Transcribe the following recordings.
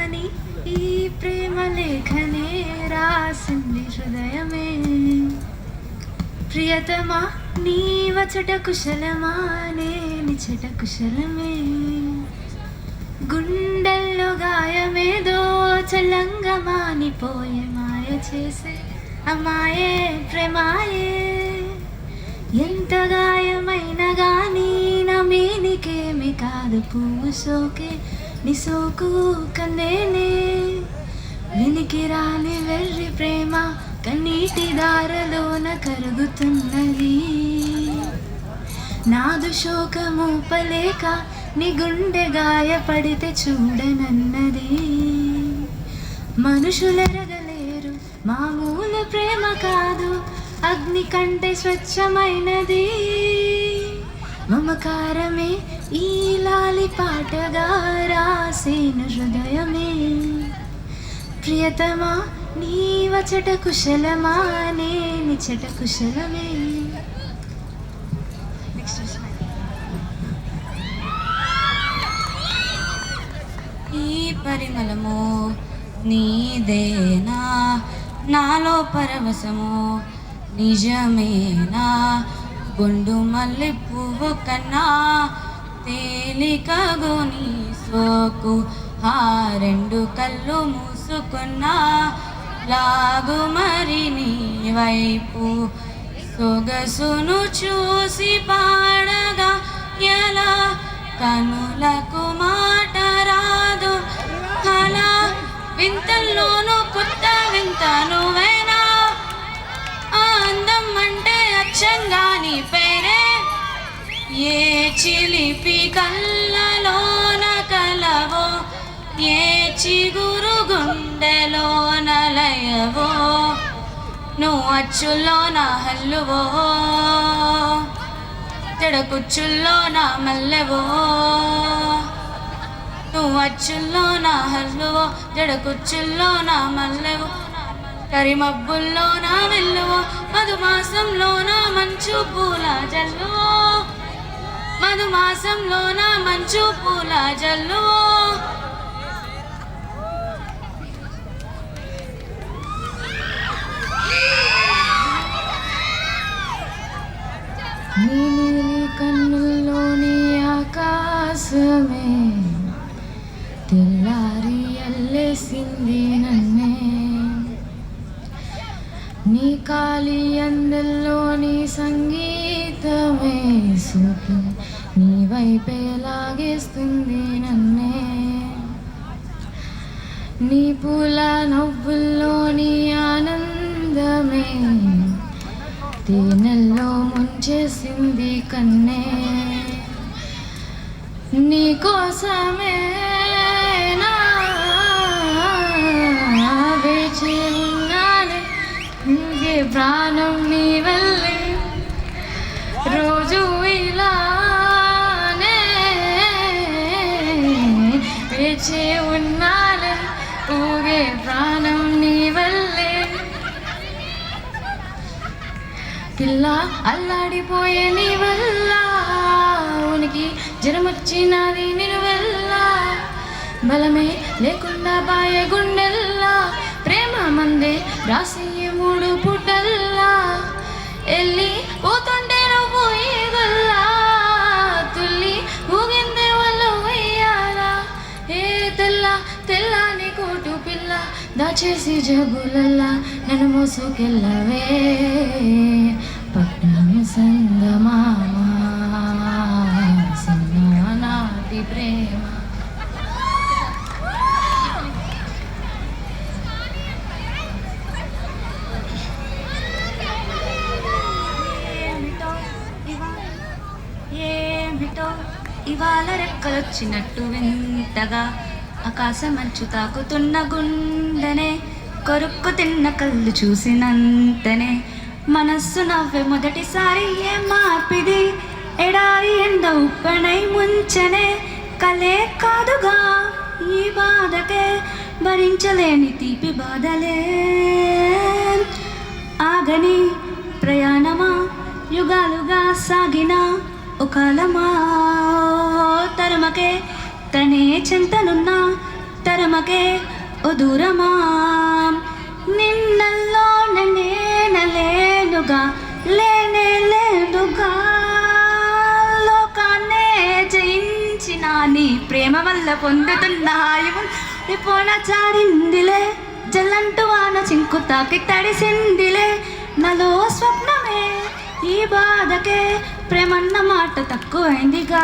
అని ఈ ప్రేమ లేఖనే రాసింది హృదయమే. ప్రియతమా నీ వచట కుశలమా నిచట కుశలమే. గుండెల్లో గాయమేదో చల్లంగా మానిపోయే మాయ చేసే అమ్మాయే ప్రేమాయే. ఎంత గాయమైనా గానీ నా మీనికేమి కాదు పువ్వు సోకే నీ సోకు కన్నేనే. వినికి రాని వెర్రి ప్రేమ కన్నీటి దారలోన కరుగుతున్నది. నాదు శోకము పలేక నీ గుండె గాయపడితే చూడనన్నది. మనుషులెరగలేరు మామూలు ప్రేమ కాదు, అగ్ని కంటే స్వచ్ఛమైనది. మమకారమే ఈ లాలి పాటగా రాసేను హృదయమే. ప్రియతమా నీ వచట కుశలమా నిచట కుశలమే. ఈ పరిమళము నీదేనా, నాలో పరవశము నిజమేనా. గుండు మల్లె పువ్వు కన్నా తేలికగోని సోకు, ఆ రెండు కళ్ళు మూసుకున్నా లాగు మరి నీ వైపు. సొగసును చూసి పాడగా ఎలా కనులకు మాట రాదు. అలా వింతల్లోనూ కొత్త వింత నువ్వేనా. అందం అంటే అచ్చంగా నీ పేరే. ఏ చిలిపి కళ్ళలోన కలవో, ఏ చిగురు గుండెలోన లయవో. నువ్వు అచ్చుల్లో నా హల్లువో, జడకుచ్చుల్లో నా మల్లెవో. నువ్వు అచ్చుల్లో నా హల్లువో, జడకుచ్చుల్లో నా మల్లెవో. కరిమబ్బుల్లో నా వెల్లువో, మధుమాసంలో నా మంచు పూల జల్లువో. మధుమాసంలో నా మంచు పూల జల్లువో. నీ నీలి కన్నుల్లోని ఆకాశమే తెల్లారి అల్లేసింది నన్నే. నీ కాలి అందల్లోని సంగీతమే సూకి నీ వైపే లాగేస్తుంది నన్నే. నీ పూల నవ్వుల్లోని ఆనందమే తేనెల్లో ముంచేసింది కన్నే. నీ కోసమే నా వేచి ఉన్నానే, ప్రాణం నీ వల్లే రోజు ఇలానే వేచి ఉన్నానే, ఊగే ప్రాణం నీ వల్లే. పిల్ల అల్లాడిపోయే నీ వల్ల, ఉనికి జ్వరమొచ్చినది నేను వల్ల. బలమే లేకుండా బాయే గుండెల్లా, ప్రేమ మందే రాసి మూడు పుటల్లా. ఎల్లి పోతుంటే నువ్వు ఈగల్లా, తుల్లి ఊగిందే వాళ్ళు వెయ్యాలా. ఏ తెల్ల తెల్లని కోటు పిల్ల దాచేసి జగులల్లా నన్ను మోసుకెళ్ళవే. పట్నం సంగమామ నాటి ప్రేమ. ఏమిటో ఇవాళ రెక్కలొచ్చినట్టు వింతగా ఆకాశం మంచు తాకుతున్న గుండెనే. కొరుక్కు తిన్న కళ్ళు చూసినంతనే మనస్సు నవ్వే మొదటిసారి. ఏ మార్పిది ఎడారి ఎండ ఉప్పెనై ముంచనే. కలే కాదుగా ఈ బాధకే భరించలేని తీపి బాధలే. ఆగని ప్రయాణమా యుగాలుగా సాగిన ఒకాలమా. తరుమకే తనే చెంతనున్నా తరమకే ఓ దూరమా నిన్నల్లో నేనలేనుగా లేనే లేనుగా లోకాన్నే జయించిన నీ ప్రేమ వల్ల పొందుతున్నాయి పోన చారిందిలే జల్లంటు వాన చింకు తాకి తడిసిందిలే నాలో స్వప్నమే ఈ బాధకే ప్రేమన్న మాట తక్కువైందిగా.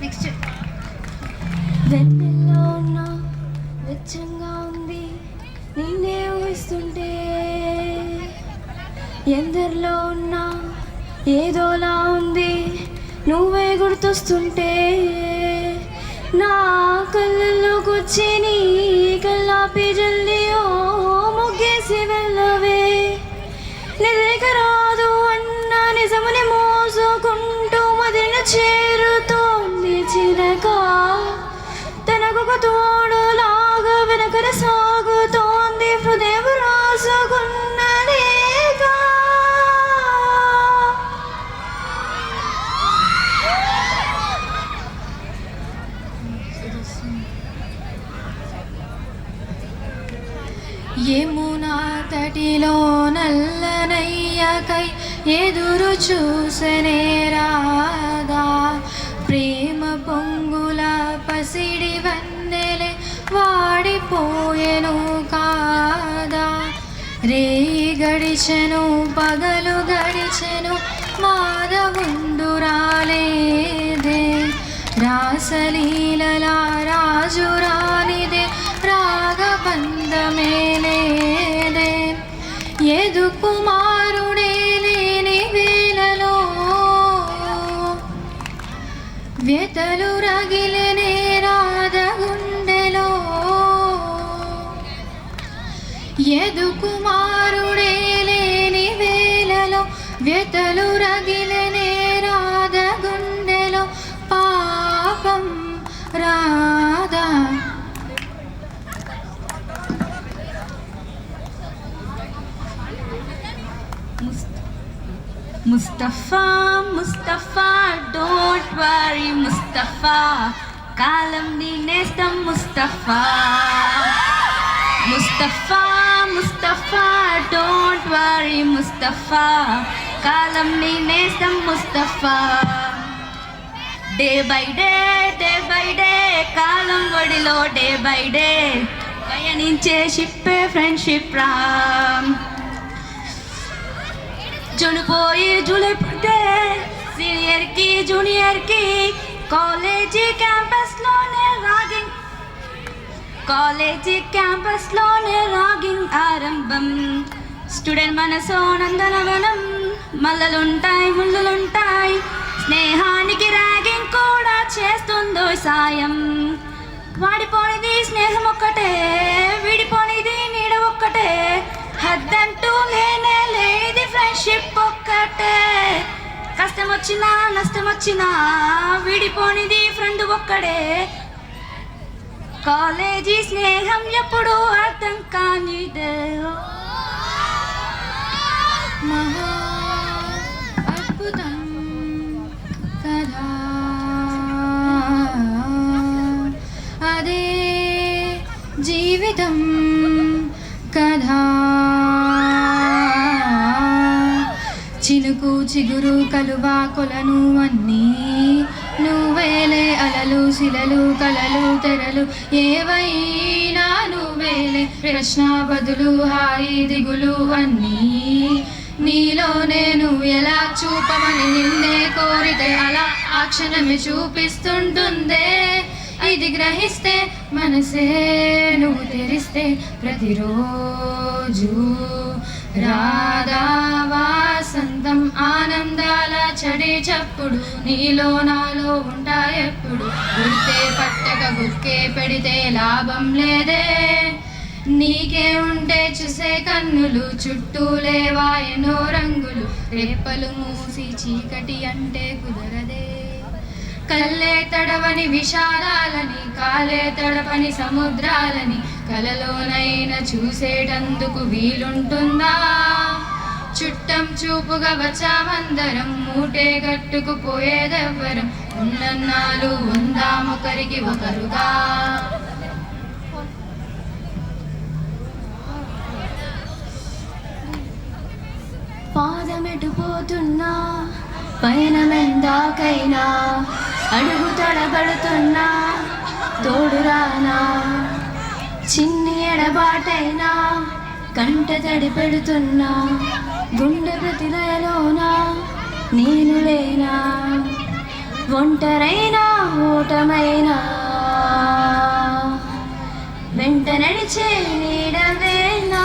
నెక్స్ట్ వెన్నెల్లో ఉన్నా వెచ్చంగా ఉంది నిన్నే ఊహిస్తుంటే ఎందరిలో ఉన్నా ఏదోలా ఉంది నువ్వే గుర్తొస్తుంటే నా కళ్ళల్లో కూర్చి నీ కల్లాపి జల్లి ఓ ముగ్గేసి వెళ్ళవే నిద్రక రాదు అన్న నిజముని మోసుకుంటూ మదిన చేరుతోంది చిరక తనకొక తోడులాగా వెనకర సాగుతోంది హృదయం రాసుకున్నదేగా. యమునా తటిలో నల్లనయ్యకై ఎదురు చూసనే రాదా ప్రేమ పొంగుల పసిడి వన్నెలే వాడిపోయెను కాదా రేయి గడిచెను పగలు గడిచెను మాధవుండు రాలేదే రాసలీలలా రాజు రానిదే రాగబంధమే లేదే ఎదు కుమారుడే లేని వేళలో వ్యతలు రగిలనే రాధ గుండెలో ఎదు కుమారుడే లేని వేళలో వ్యతలు రగిలనే రాధ గుండెలో పాపం రాధా. ముస్తఫా ముస్తఫా డోంట్ వరీ ముస్తఫా కాలం నీ నేస్తం ముస్తఫా ముస్తఫా ముస్తఫా డోంట్ వరీ ముస్తఫా కాలం నీ నేస్తం ముస్తఫా డే బై డే కాలం ఒడిలో డే బై డే పయనించే షిప్పే ఫ్రెండ్షిప్ రామ్ జునిపోయి జూలై పుట్టే సీనియర్కి జూనియర్కి కాలేజీ క్యాంపస్లోనే రాగింగ్ ఆరంభం స్టూడెంట్ మనసో నందనవనం మల్లలుంటాయి ముళ్ళులుంటాయి స్నేహానికి ర్యాగింగ్ కూడా చేస్తుందో సాయం వాడిపోనిది స్నేహం ఒక్కటే విడిపోనిది నీడ ఒక్కటే హద్దంటూ లేనే లేది ఫ్రెండ్షిప్ ఒక్కటే కష్టం వచ్చినా నష్టం వచ్చినా విడిపోనిది ఫ్రెండ్ ఒక్కడే కాలేజీ స్నేహం ఎప్పుడు అర్థం కానిదే మహా అద్భుతం కదా అదే జీవితం కదా చినుకు చిగురు కలువా కొలను అన్నీ నువ్వేలే అలలు శిలలు కలలు తెరలు ఏవైనా నువ్వేలే ప్రశ్న బదులు హాయి దిగులు అన్నీ నీలో నేను ఎలా చూపమని నిన్నే కోరితే అలా ఆ క్షణమే చూపిస్తుంటుందే ఇది గ్రహిస్తే మనసే నువ్వు తెరిస్తే ప్రతిరోజు రాధా వాసంతం ఆనందాల చడి చప్పుడు నీలో నాలో ఉంటాయెప్పుడు గుర్తే పట్టక గుక్కే పెడితే లాభం లేదే నీకే ఉంటే చూసే కన్నులు చుట్టూ లేవా ఎన్నో రంగులు రెప్పలు మూసి చీకటి అంటే కుదరదే కళ్ళే తడవని విశాలాలని కాలే తడపని సముద్రాలని కలలోనైనా చూసేటందుకు వీలుంటుందా చుట్టం చూపుగా వచ్చామందరం మూటే కట్టుకుపోయేదెవ్వరం ఉన్నన్నాళ్ళు ఉందాము ఒకరికి ఒకరుగా. పాదమెటు పోతున్నా పయనమెందాకైనా అడుగు తడబడుతున్నా తోడురానా, చిన్ని ఎడబాటైనా కంట తడి పెడుతున్నా గుండె ప్రతిలయలోనా నేను లేనా, ఒంటరైనా ఓటమైనా వెంట నడిచే నీడవేనా.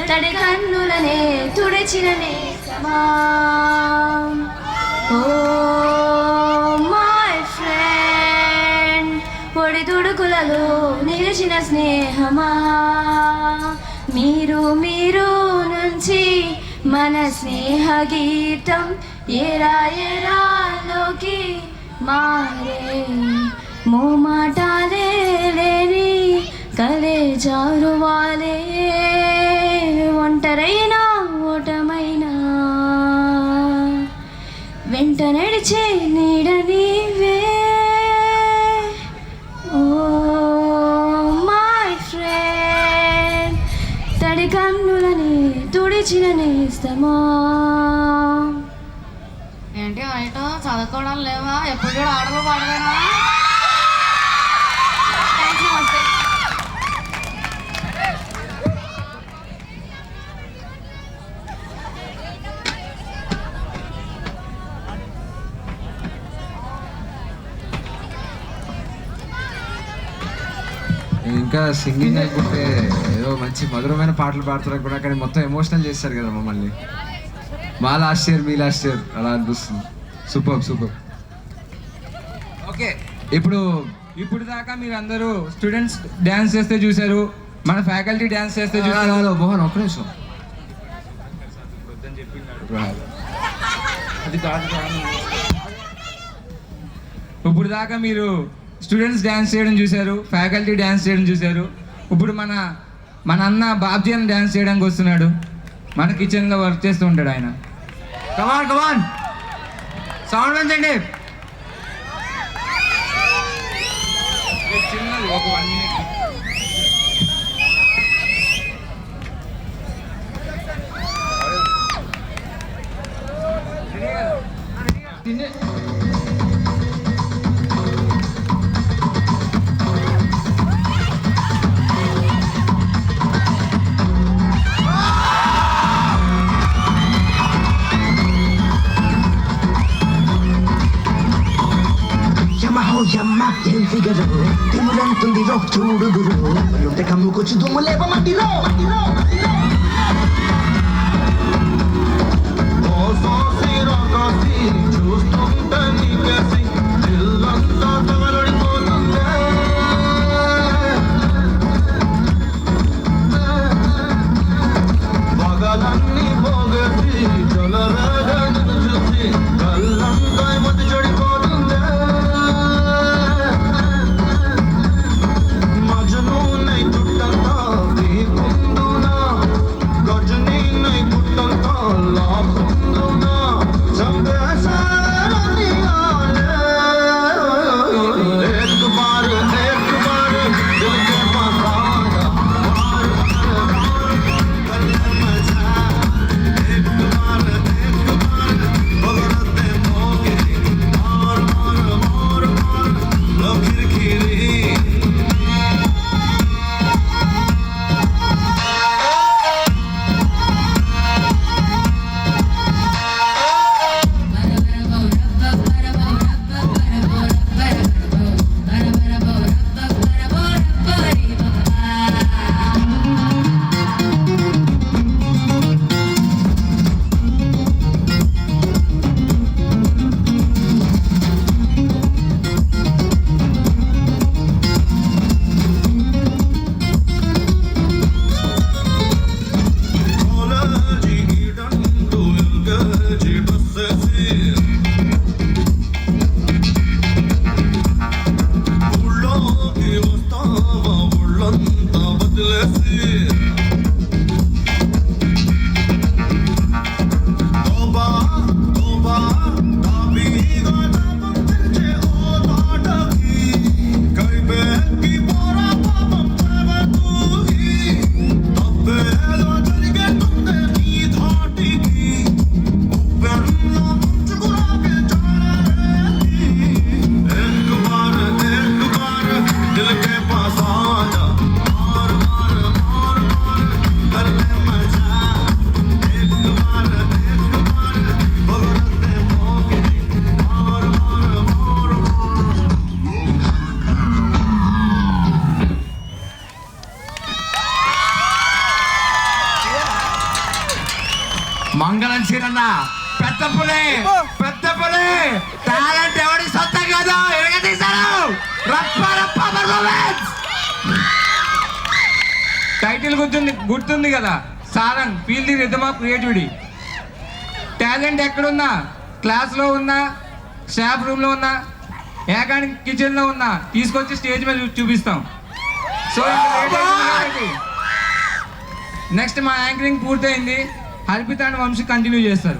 తడి కన్నులనే తుడిచిన నేస్తమా, ఓ మై ఫ్రెండ్ పొడి తుడుకులలో నిలిచిన స్నేహమా, మీరు మీరు నుంచి మన స్నేహ గీతం ఏరా ఏరాలోకి మారే, మోమాటాలే లేని కలే జారువాలే, ఒంటరైనా ఓటమైనా వెంట నడిచే నీడ నీవే. ఓ మై ఫ్రెండ్ తడి కన్నులని తుడిచిన నేస్తమా. ఏంటి బయట చదువుకోవడం లేవా? ఎప్పుడు కూడా ఆడలు పాడలేనా? ఇంకా సింగింగ్ అయిపోతే ఏదో మంచి మధురమైన పాటలు పాడతారు కూడా, కానీ మొత్తం ఎమోషనల్ చేస్తారు కదా మమ్మల్ని. మా లాస్ట్ ఇయర్ మీ లాస్ట్ ఇయర్ అలా అనిపిస్తుంది. Super super. ఓకే, ఇప్పుడు దాకా మీరు అందరూ స్టూడెంట్స్ డ్యాన్స్ చేస్తే చూశారు, మన ఫ్యాకల్టీ డ్యాన్స్ చేస్తే చూసారు. మోహన్ ఒక్క నిమిషం, అది కాదు. ఇప్పుడు దాకా మీరు స్టూడెంట్స్ డ్యాన్స్ చేయడం చూశారు, ఫ్యాకల్టీ డ్యాన్స్ చేయడం చూశారు. ఇప్పుడు మన అన్న బాబ్జీ అని డ్యాన్స్ చేయడానికి వస్తున్నాడు. మన కిచెన్లో వర్క్ చేస్తూ ఉంటాడు ఆయన. కమాన్ కమాన్ సౌండ్ పెంచండి. చిన్నది ఒక 1 minute. యమ్మ ఏం ఫిగరు తిములంటుంది రో చూడు గురు ఉంటే కమ్ముకొచ్చి దుమ్ము లేప మట్టిలో చూస్తుంటే నీకేసి ఇల్లంతా తగలడిపోతుందే పగలన్నీ పోగేసి జలరేగని చూసి కళ్ళంతా మతి చెడిపోతుందే. చీరన్న పెద్ద పులి టాలెంట్ ఎవడి సొంతం కాదు తీశారు టైటిల్ గుర్తుంది కదా Sarang feel the rhythm of creativity. Talent ఎక్కడున్నా, క్లాస్లో ఉన్నా, స్టాఫ్ రూమ్లో ఉన్నా, ఏకానికి కిచెన్లో ఉన్నా తీసుకొచ్చి స్టేజ్ మీద చూపిస్తాం. సో నెక్స్ట్ మా యాంకరింగ్ పూర్తయింది. హర్పిత అండ్ వంశీ కంటిన్యూ చేస్తారు.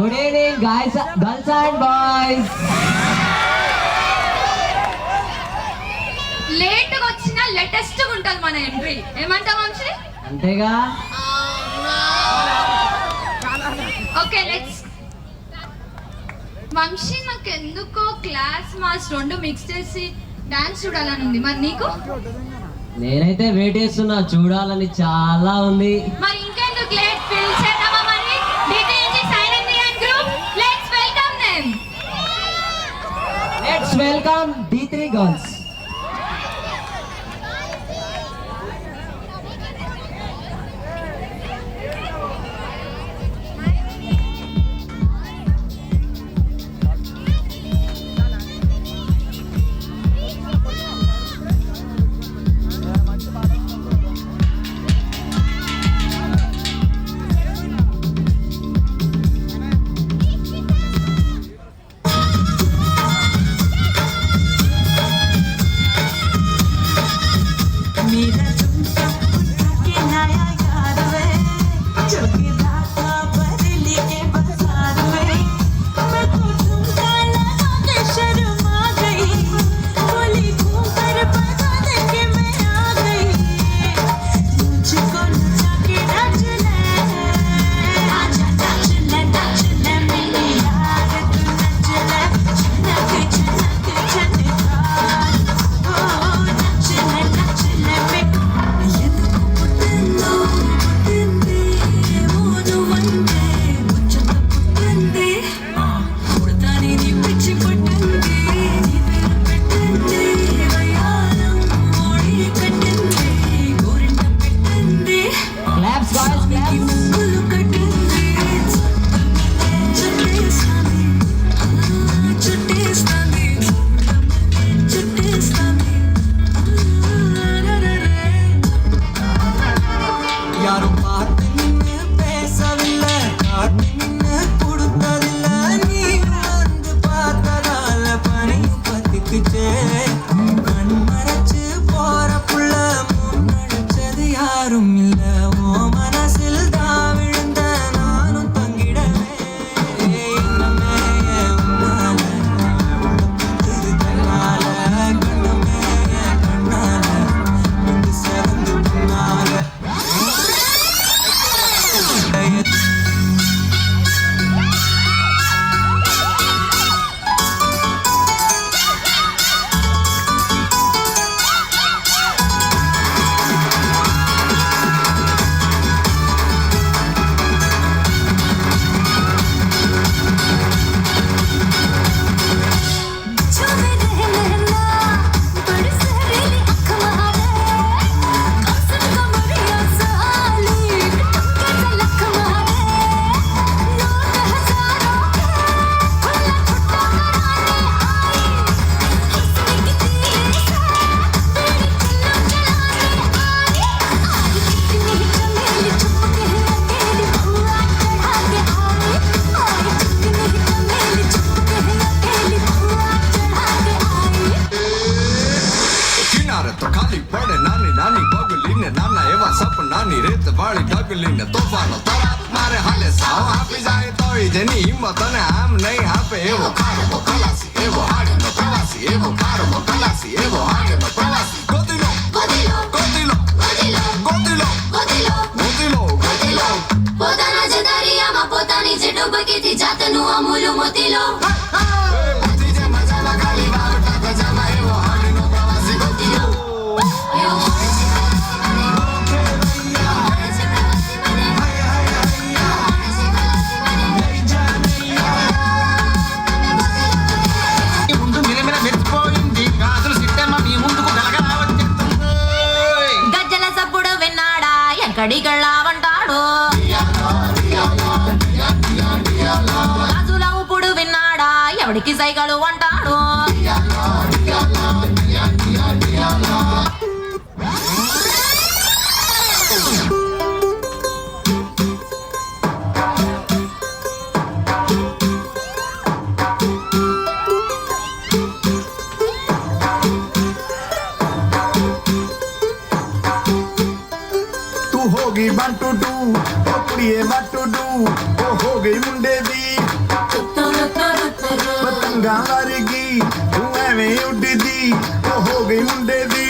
Good evening, guys, girls and boys. Late గా వచ్చినా లేటెస్ట్ గా ఉంటుంది మన ఎంట్రీ. ఏమంటావు వంశీ? అంతేగా. Okay let's. వంశీ నాకు ఎందుకో క్లాస్ మాస్ రెండు మిక్స్ చేసి డాన్స్ చూడాలని ఉంది. మరి నీకు? నేనైతే వెయిట్ చేస్తున్నా, చూడాలని చాలా ఉంది. మరి ఇంకెందుకు లేట్? పిలిచేద్దామా మరి? Let's welcome D3 girls. DJ नी मत नाम नहीं आपे वो कार वो कलासी ए वो हाड no प्रवासी ए वो कार वो कलासी ए वो हाड no प्रवासी गोदिलो गोदिलो गोदिलो गोदिलो गोदिलो गोदिलो गोदिलो गोदिलो પોતાના જ દરિયામાં પોતાની જ ડૂબકી થી જાતનું અમૂલું મોતીલો मोती जे मजामा खाली वावटा गजामा ए वो हाड no प्रवासी गोदिलो గజ్జల సప్పుడు విన్నాడా ఎక్కడికెళ్ళావంటాడు రాజుల ఊపుడు విన్నాడా ఎవడికి సైగలు అంటాడు तू होगी बंटू डू ओ कुड़िए बंटू डू ओ हो गई मुंडे दी पतंगा वर्गी तू एवें उड़दी ओ हो गई मुंडे दी